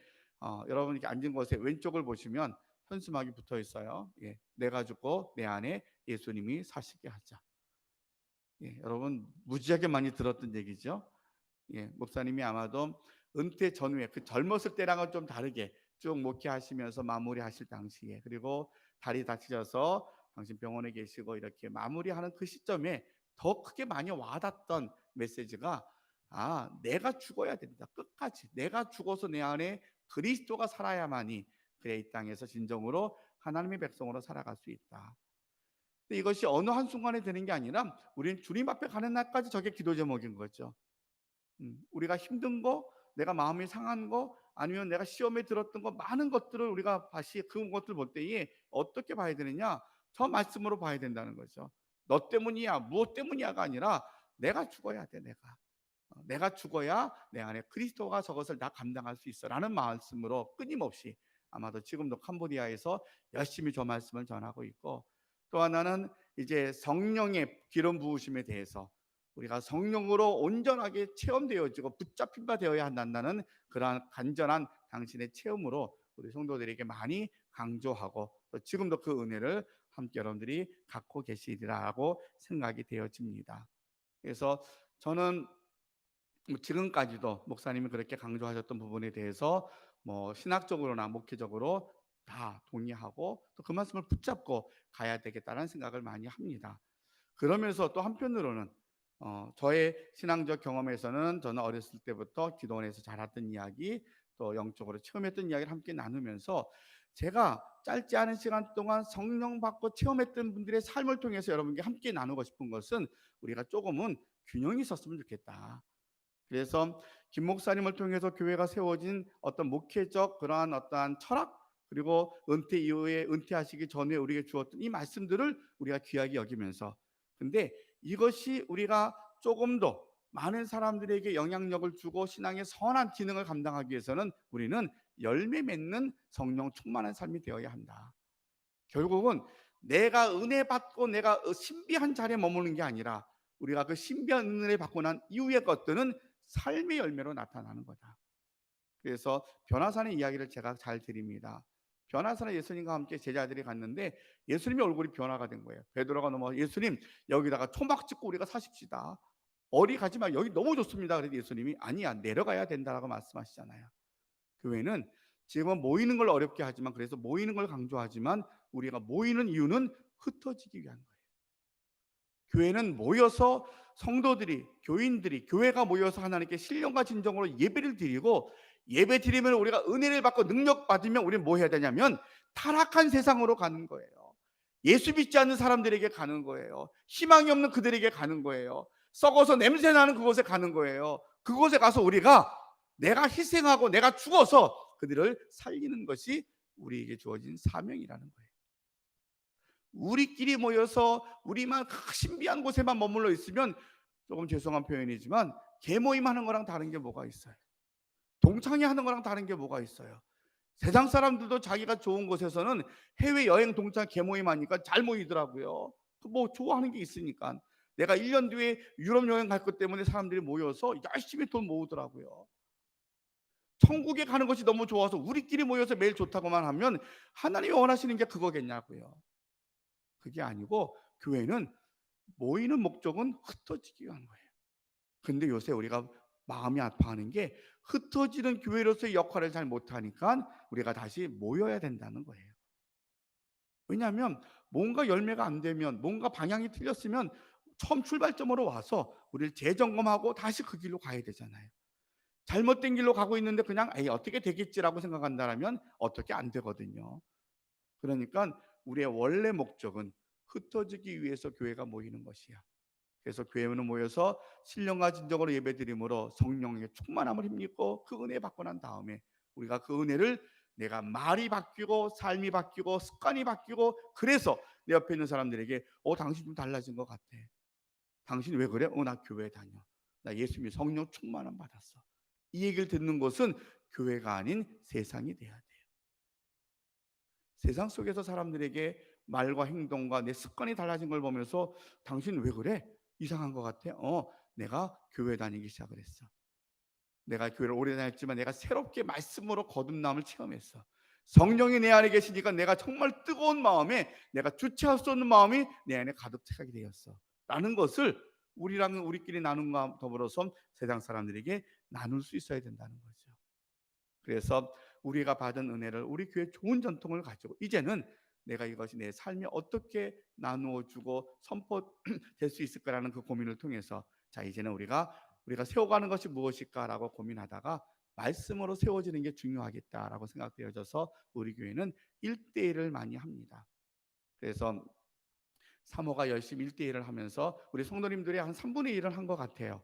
여러분 이렇게 앉은 곳에 왼쪽을 보시면 현수막이 붙어 있어요. 예, 내가 죽고 내 안에 예수님이 사시게 하자. 예, 여러분 무지하게 많이 들었던 얘기죠. 예, 목사님이 아마도 은퇴 전후에 그 젊었을 때랑은 좀 다르게 쭉 목회하시면서 마무리하실 당시에, 그리고 다리 다치셔서 당신 병원에 계시고 이렇게 마무리하는 그 시점에 더 크게 많이 와닿던 메시지가, 아, 내가 죽어야 된다. 끝까지 내가 죽어서 내 안에 그리스도가 살아야만이 그의 이 땅에서 진정으로 하나님의 백성으로 살아갈 수 있다. 근데 이것이 어느 한순간에 되는 게 아니라 우리는 주님 앞에 가는 날까지 저게 기도 제목인 거죠. 우리가 힘든 거, 내가 마음이 상한 거, 아니면 내가 시험에 들었던 거, 많은 것들을 우리가 다시 그것들 볼 때에 어떻게 봐야 되느냐? 저 말씀으로 봐야 된다는 거죠. 너 때문이야, 무엇 때문이야가 아니라 내가 죽어야 돼. 내가 죽어야 내 안에 그리스도가 저것을 다 감당할 수 있어라는 말씀으로 끊임없이 아마도 지금도 캄보디아에서 열심히 저 말씀을 전하고 있고, 또 하나는 이제 성령의 기름 부으심에 대해서 우리가 성령으로 온전하게 체험되어지고 붙잡힌 바 되어야 한다는 그러한 간절한 당신의 체험으로 우리 성도들에게 많이 강조하고 또 지금도 그 은혜를 함께 여러분들이 갖고 계시리라고 생각이 되어집니다. 그래서 저는 지금까지도 목사님이 그렇게 강조하셨던 부분에 대해서 신학적으로나 목회적으로 다 동의하고 또 그 말씀을 붙잡고 가야 되겠다는 생각을 많이 합니다. 그러면서 또 한편으로는 저의 신앙적 경험에서는 저는 어렸을 때부터 기도원에서 자랐던 이야기 또 영적으로 체험했던 이야기를 함께 나누면서 제가 짧지 않은 시간 동안 성령 받고 체험했던 분들의 삶을 통해서 여러분께 함께 나누고 싶은 것은 우리가 조금은 균형이 있었으면 좋겠다. 그래서 김 목사님을 통해서 교회가 세워진 어떤 목회적 그러한 어떠한 철학 그리고 은퇴 이후에 은퇴하시기 전에 우리에게 주었던 이 말씀들을 우리가 귀하게 여기면서 근데 이것이 우리가 조금 더 많은 사람들에게 영향력을 주고 신앙의 선한 기능을 감당하기 위해서는 우리는 열매 맺는 성령 충만한 삶이 되어야 한다. 결국은 내가 은혜 받고 내가 신비한 자리에 머무는 게 아니라 우리가 그 신비한 은혜를 받고 난 이후의 것들은 삶의 열매로 나타나는 거다. 그래서 변화산의 이야기를 제가 잘 드립니다. 변화산에 예수님과 함께 제자들이 갔는데 예수님의 얼굴이 변화가 된 거예요. 베드로가 넘어 예수님 여기다가 초막 짓고 우리가 사십시다. 어디 가지 마. 여기 너무 좋습니다. 그래서 예수님이 아니야 내려가야 된다라고 말씀하시잖아요. 교회는 지금은 모이는 걸 어렵게 하지만 그래서 모이는 걸 강조하지만 우리가 모이는 이유는 흩어지기 위한 거예요. 교회는 모여서 성도들이 교인들이 교회가 모여서 하나님께 신령과 진정으로 예배를 드리고 예배 드리면 우리가 은혜를 받고 능력 받으면 우리는 뭐 해야 되냐면 타락한 세상으로 가는 거예요. 예수 믿지 않는 사람들에게 가는 거예요. 희망이 없는 그들에게 가는 거예요. 썩어서 냄새 나는 그곳에 가는 거예요. 그곳에 가서 우리가 내가 희생하고 내가 죽어서 그들을 살리는 것이 우리에게 주어진 사명이라는 거예요. 우리끼리 모여서 우리만 신비한 곳에만 머물러 있으면 조금 죄송한 표현이지만 개모임하는 거랑 다른 게 뭐가 있어요? 동창회 하는 거랑 다른 게 뭐가 있어요? 세상 사람들도 자기가 좋은 곳에서는 해외여행 동창 개모임 하니까 잘 모이더라고요. 뭐 좋아하는 게 있으니까. 내가 1년 뒤에 유럽 여행 갈 것 때문에 사람들이 모여서 열심히 돈 모으더라고요. 천국에 가는 것이 너무 좋아서 우리끼리 모여서 매일 좋다고만 하면 하나님이 원하시는 게 그거겠냐고요. 그게 아니고 교회는 모이는 목적은 흩어지기 위한 거예요. 근데 요새 우리가 마음이 아파하는 게 흩어지는 교회로서의 역할을 잘 못하니까 우리가 다시 모여야 된다는 거예요. 왜냐하면 뭔가 열매가 안 되면 뭔가 방향이 틀렸으면 처음 출발점으로 와서 우리를 재점검하고 다시 그 길로 가야 되잖아요. 잘못된 길로 가고 있는데 그냥 에이 어떻게 되겠지라고 생각한다면 어떻게 안 되거든요. 그러니까 우리의 원래 목적은 흩어지기 위해서 교회가 모이는 것이야. 그래서 교회는 모여서 신령과 진정으로 예배드림으로 성령의 충만함을 힘입고 그 은혜 받고 난 다음에 우리가 그 은혜를 내가 말이 바뀌고 삶이 바뀌고 습관이 바뀌고 그래서 내 옆에 있는 사람들에게 당신 좀 달라진 것 같아. 당신 왜 그래? 나 교회 다녀. 나 예수님 성령 충만함 받았어. 이 얘기를 듣는 것은 교회가 아닌 세상이 돼야 돼요. 세상 속에서 사람들에게 말과 행동과 내 습관이 달라진 걸 보면서 당신 왜 그래? 이상한 것 같아. 내가 교회 다니기 시작을 했어. 내가 교회를 오래 다녔지만 내가 새롭게 말씀으로 거듭남을 체험했어. 성령이 내 안에 계시니까 내가 정말 뜨거운 마음에 내가 주체할 수 없는 마음이 내 안에 가득 차게 되었어. 라는 것을 우리끼리 나눈과 더불어서 세상 사람들에게 나눌 수 있어야 된다는 거죠. 그래서 우리가 받은 은혜를 우리 교회 좋은 전통을 가지고 이제는 내가 이것이 내 삶에 어떻게 나누어 주고 선포될 수 있을까라는 그 고민을 통해서 자 이제는 우리가 세워가는 것이 무엇일까라고 고민하다가 말씀으로 세워지는 게 중요하겠다라고 생각되어져서 우리 교회는 1대1을 많이 합니다. 그래서 사모가 열심히 1대1을 하면서 우리 성도님들이 한 3분의 1을 한 것 같아요.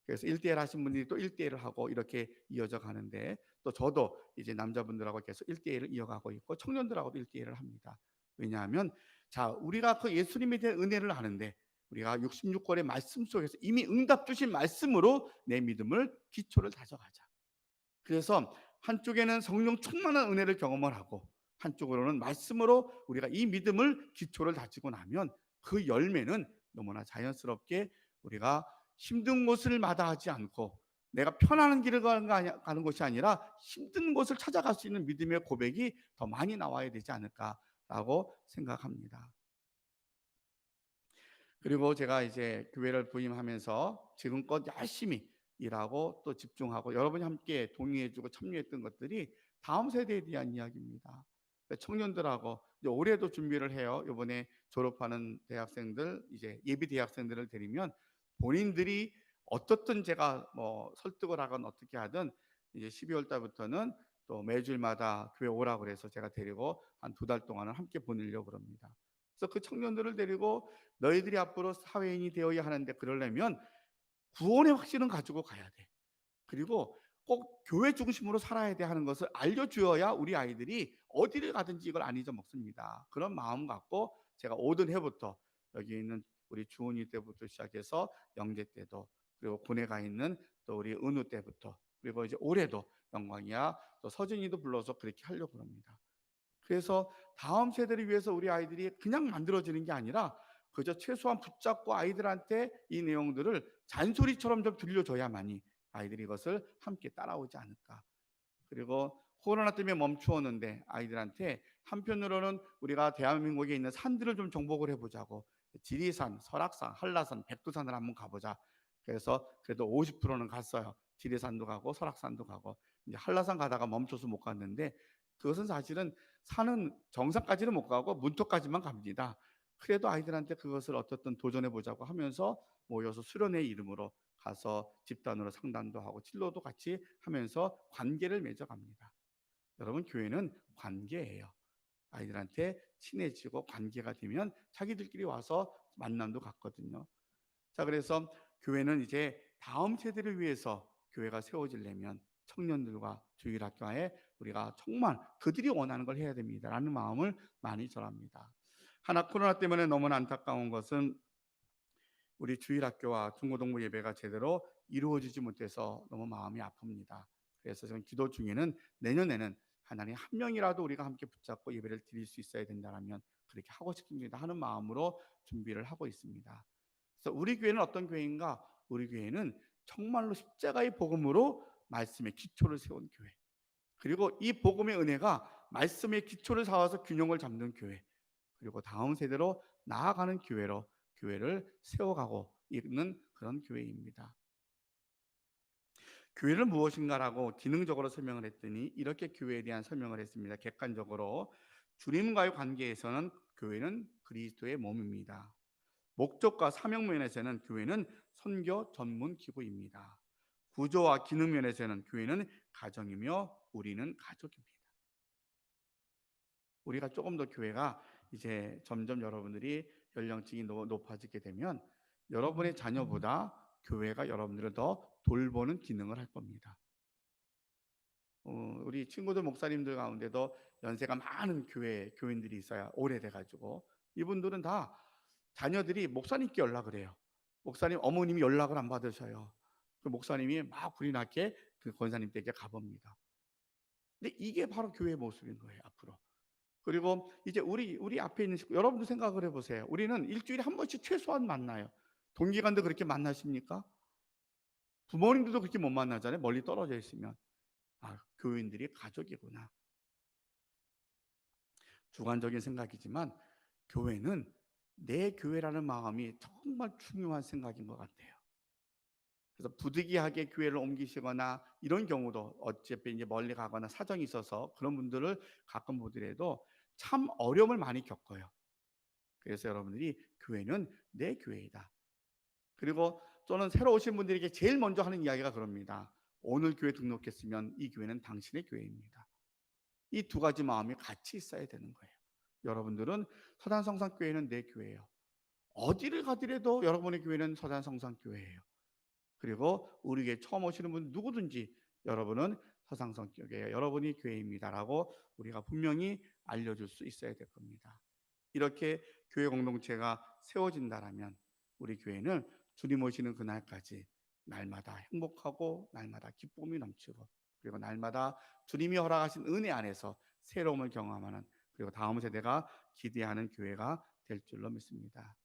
그래서 1대1 하신 분들이 또 1대1을 하고 이렇게 이어져 가는데 또 저도 이제 남자분들하고 계속 1대1을 이어가고 있고 청년들하고도 1대1을 합니다. 왜냐하면 자 우리가 그 예수님에 대한 은혜를 아는데 우리가 66권의 말씀 속에서 이미 응답 주신 말씀으로 내 믿음을 기초를 다져가자. 그래서 한쪽에는 성령 충만한 은혜를 경험을 하고 한쪽으로는 말씀으로 우리가 이 믿음을 기초를 다지고 나면 그 열매는 너무나 자연스럽게 우리가 힘든 곳을 마다하지 않고 내가 편안한 길을 가는 것이 아니라 힘든 곳을 찾아갈 수 있는 믿음의 고백이 더 많이 나와야 되지 않을까라고 생각합니다. 그리고 제가 이제 교회를 부임하면서 지금껏 열심히 일하고 또 집중하고 여러분이 함께 동의해주고 참여했던 것들이 다음 세대에 대한 이야기입니다. 청년들하고 이제 올해도 준비를 해요. 이번에 졸업하는 대학생들, 이제 예비 대학생들을 데리면 본인들이 어떻든 제가 뭐 설득을 하건 어떻게 하든 이제 12월 달부터는 또 매주일마다 교회 오라고 그래서 제가 데리고 한 2달 동안은 함께 보내려고 그럽니다. 그래서 그 청년들을 데리고 너희들이 앞으로 사회인이 되어야 하는데 그러려면 구원의 확신은 가지고 가야 돼. 그리고 꼭 교회 중심으로 살아야 돼 하는 것을 알려주어야 우리 아이들이 어디를 가든지 이걸 안 잊어먹습니다. 그런 마음 갖고 제가 오던 해부터 여기 있는 우리 주은이 때부터 시작해서 영재 때도 그리고 군에 가 있는 또 우리 은우 때부터 그리고 이제 올해도 영광이야 또 서진이도 불러서 그렇게 하려고 합니다. 그래서 다음 세대를 위해서 우리 아이들이 그냥 만들어지는 게 아니라 그저 최소한 붙잡고 아이들한테 이 내용들을 잔소리처럼 좀 들려줘야만이 아이들이 이것을 함께 따라오지 않을까. 그리고 코로나 때문에 멈추었는데 아이들한테 한편으로는 우리가 대한민국에 있는 산들을 좀 정복을 해보자고 지리산, 설악산, 한라산, 백두산을 한번 가보자. 그래서 그래도 50%는 갔어요. 지리산도 가고 설악산도 가고 이제 한라산 가다가 멈춰서 못 갔는데 그것은 사실은 산은 정상까지는 못 가고 문턱까지만 갑니다. 그래도 아이들한테 그것을 어떻든 도전해 보자고 하면서 모여서 수련회 이름으로 가서 집단으로 상담도 하고 진로도 같이 하면서 관계를 맺어갑니다. 여러분 교회는 관계예요. 아이들한테 친해지고 관계가 되면 자기들끼리 와서 만남도 갖거든요. 자, 그래서 교회는 이제 다음 세대를 위해서 교회가 세워지려면 청년들과 주일학교에 우리가 정말 그들이 원하는 걸 해야 됩니다라는 마음을 많이 전합니다. 하나 코로나 때문에 너무나 안타까운 것은 우리 주일학교와 중고등부 예배가 제대로 이루어지지 못해서 너무 마음이 아픕니다. 그래서 저는 기도 중에는 내년에는 하나님 한 명이라도 우리가 함께 붙잡고 예배를 드릴 수 있어야 된다면 그렇게 하고 싶습니다 하는 마음으로 준비를 하고 있습니다. 그래서 우리 교회는 어떤 교회인가? 우리 교회는 정말로 십자가의 복음으로 말씀의 기초를 세운 교회. 그리고 이 복음의 은혜가 말씀의 기초를 세워서 균형을 잡는 교회. 그리고 다음 세대로 나아가는 교회로 교회를 세워가고 있는 그런 교회입니다. 교회는 무엇인가라고 기능적으로 설명을 했더니 이렇게 교회에 대한 설명을 했습니다. 객관적으로 주님과의 관계에서는 교회는 그리스도의 몸입니다. 목적과 사명 면에서는 교회는 선교 전문 기구입니다. 구조와 기능 면에서는 교회는 가정이며 우리는 가족입니다. 우리가 조금 더 교회가 이제 점점 여러분들이 연령층이 높아지게 되면 여러분의 자녀보다 교회가 여러분들을 더 돌보는 기능을 할 겁니다. 우리 친구들 목사님들 가운데도 연세가 많은 교인들이 있어야 오래돼가지고 이분들은 다 자녀들이 목사님께 연락을 해요. 목사님 어머님이 연락을 안 받으셔요. 그 목사님이 막 불이 나게 그 권사님 댁에 가봅니다. 근데 이게 바로 교회의 모습인 거예요 앞으로. 그리고 이제 우리 앞에 있는 식구 여러분도 생각을 해보세요. 우리는 일주일에 한 번씩 최소한 만나요. 동기간도 그렇게 만나십니까? 부모님들도 그렇게 못 만나잖아요. 멀리 떨어져 있으면. 아, 교인들이 가족이구나. 주관적인 생각이지만 교회는 내 교회라는 마음이 정말 중요한 생각인 것 같아요. 그래서 부득이하게 교회를 옮기시거나 이런 경우도 어차피 이제 멀리 가거나 사정이 있어서 그런 분들을 가끔 보더라도 참 어려움을 많이 겪어요. 그래서 여러분들이 교회는 내 교회이다. 그리고 또는 새로 오신 분들에게 제일 먼저 하는 이야기가 그럽니다. 오늘 교회 등록했으면 이 교회는 당신의 교회입니다. 이 두 가지 마음이 같이 있어야 되는 거예요. 여러분들은 서단성산교회는 내 교회예요. 어디를 가더라도 여러분의 교회는 서단성산교회예요. 그리고 우리 교회 처음 오시는 분 누구든지 여러분은 서상성교회 여러분이 교회입니다라고 우리가 분명히 알려줄 수 있어야 될 겁니다. 이렇게 교회 공동체가 세워진다라면 우리 교회는 주님 오시는 그날까지 날마다 행복하고 날마다 기쁨이 넘치고 그리고 날마다 주님이 허락하신 은혜 안에서 새로움을 경험하는 그리고 다음 세대가 기대하는 교회가 될 줄로 믿습니다.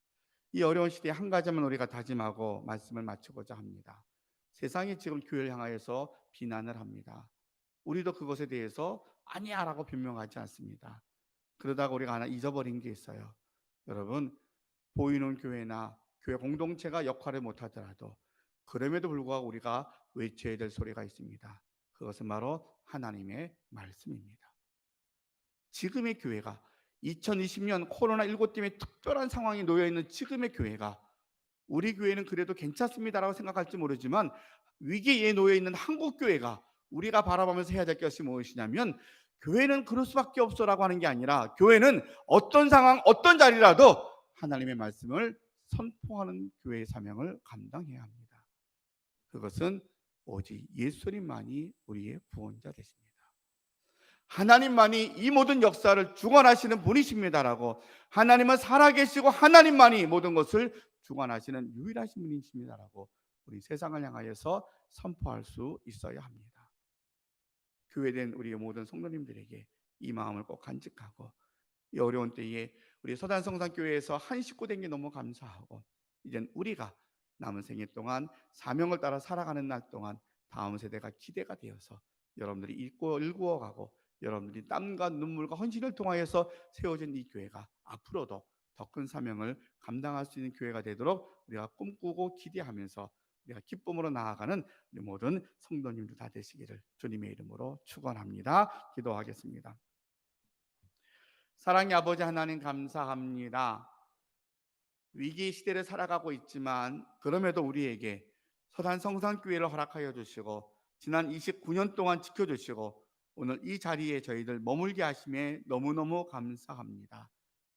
이 어려운 시대에 한 가지만 우리가 다짐하고 말씀을 마치고자 합니다. 세상이 지금 교회를 향하여서 비난을 합니다. 우리도 그것에 대해서 아니야라고 변명하지 않습니다. 그러다가 우리가 하나 잊어버린 게 있어요. 여러분, 보이는 교회나 교회 공동체가 역할을 못하더라도 그럼에도 불구하고 우리가 외쳐야 될 소리가 있습니다. 그것은 바로 하나님의 말씀입니다. 지금의 교회가 2020년 코로나19 때문에 특별한 상황이 놓여 있는 지금의 교회가 우리 교회는 그래도 괜찮습니다라고 생각할지 모르지만 위기에 놓여 있는 한국 교회가 우리가 바라보면서 해야 될 것이 무엇이냐면 교회는 그럴 수밖에 없어라고 하는 게 아니라 교회는 어떤 상황, 어떤 자리라도 하나님의 말씀을 선포하는 교회의 사명을 감당해야 합니다. 그것은 오직 예수님만이 우리의 구원자 되십니다. 하나님만이 이 모든 역사를 주관하시는 분이십니다라고, 하나님은 살아계시고 하나님만이 모든 것을 주관하시는 유일하신 분이십니다라고 우리 세상을 향하여서 선포할 수 있어야 합니다. 교회된 우리 모든 성도님들에게 이 마음을 꼭 간직하고, 이 어려운 때에 우리 서단성산교회에서 한 식구 된 게 너무 감사하고, 이젠 우리가 남은 생애 동안 사명을 따라 살아가는 날 동안 다음 세대가 기대가 되어서 여러분들이 일구어가고 여러분들이 땀과 눈물과 헌신을 통하여서 세워진 이 교회가 앞으로도 더 큰 사명을 감당할 수 있는 교회가 되도록 우리가 꿈꾸고 기대하면서 우리가 기쁨으로 나아가는 우리 모든 성도님들 다 되시기를 주님의 이름으로 축원합니다. 기도하겠습니다. 사랑의 아버지 하나님, 감사합니다. 위기 시대를 살아가고 있지만 그럼에도 우리에게 서단성산교회를 허락하여 주시고 지난 29년 동안 지켜주시고 오늘 이 자리에 저희들 머물게 하심에 너무너무 감사합니다.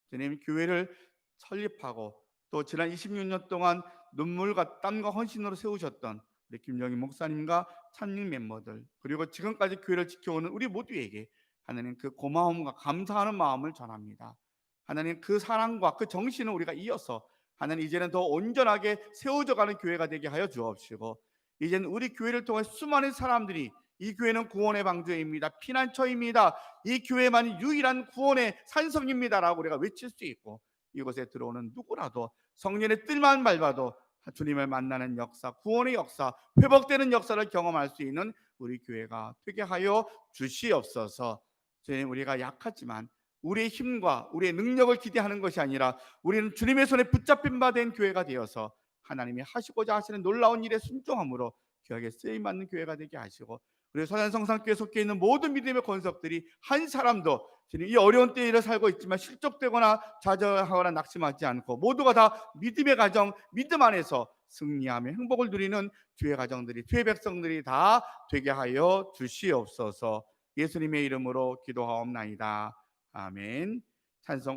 주님, 교회를 설립하고 또 지난 26년 동안 눈물과 땀과 헌신으로 세우셨던 우리 김정희 목사님과 찬양 멤버들, 그리고 지금까지 교회를 지켜오는 우리 모두에게 하나님 그 고마움과 감사하는 마음을 전합니다. 하나님 그 사랑과 그 정신을 우리가 이어서 하나님 이제는 더 온전하게 세워져가는 교회가 되게 하여 주옵시고, 이제는 우리 교회를 통해 수많은 사람들이 이 교회는 구원의 방주입니다, 피난처입니다, 이 교회만이 유일한 구원의 산성입니다라고 우리가 외칠 수 있고, 이곳에 들어오는 누구라도 성령의 뜰만 밟아도 주님을 만나는 역사, 구원의 역사, 회복되는 역사를 경험할 수 있는 우리 교회가 되게 하여 주시옵소서. 주님, 우리가 약하지만 우리의 힘과 우리의 능력을 기대하는 것이 아니라 우리는 주님의 손에 붙잡힌 바 된 교회가 되어서 하나님이 하시고자 하시는 놀라운 일에 순종함으로 귀하게 쓰임받는 교회가 되게 하시고, 우리 서단성산교회에 속해 있는 모든 믿음의 권속들이 한 사람도 이 어려운 때를 살고 있지만 실족되거나 좌절하거나 낙심하지 않고 모두가 다 믿음의 가정, 믿음 안에서 승리하며 행복을 누리는 주의 가정들이, 주의 백성들이 다 되게 하여 주시옵소서. 예수님의 이름으로 기도하옵나이다. 아멘. 찬송